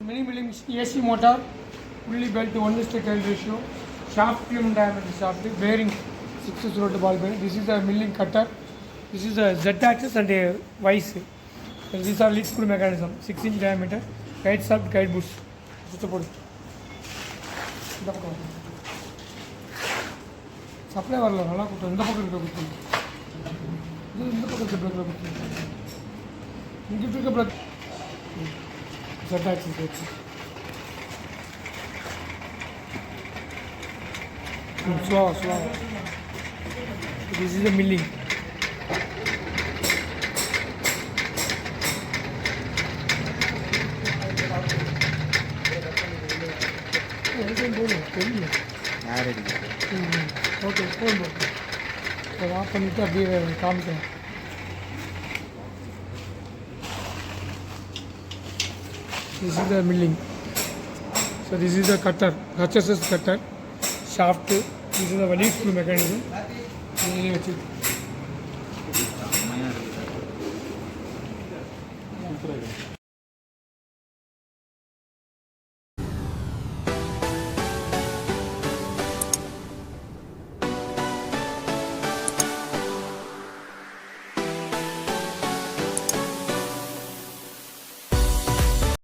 mini milling AC motor, pulley belt 1:10 ratio, shaft trim diameter shaft, bearing 6 rotor ball bearing. This is the milling cutter. This is the Z axis and a vice. And these are lead screw mechanism, 6-inch diameter, guide shaft, guide bush. Support. Supply வரல நல்லா குத்து இந்த பக்கம் இருக்க குத்து இது இந்த பக்கத்து பிரேக்ல குத்து இங்க இருக்க பிரேக் Z-axis வச்சு slow. This is the milling. Okay போதும் இதை ஆஃப் பண்ணிவிட்டு அப்படியே காமிக்கிறேன். This is the milling. So this is the cutter, HSS cutter, shaft. This is the lead screw mechanism.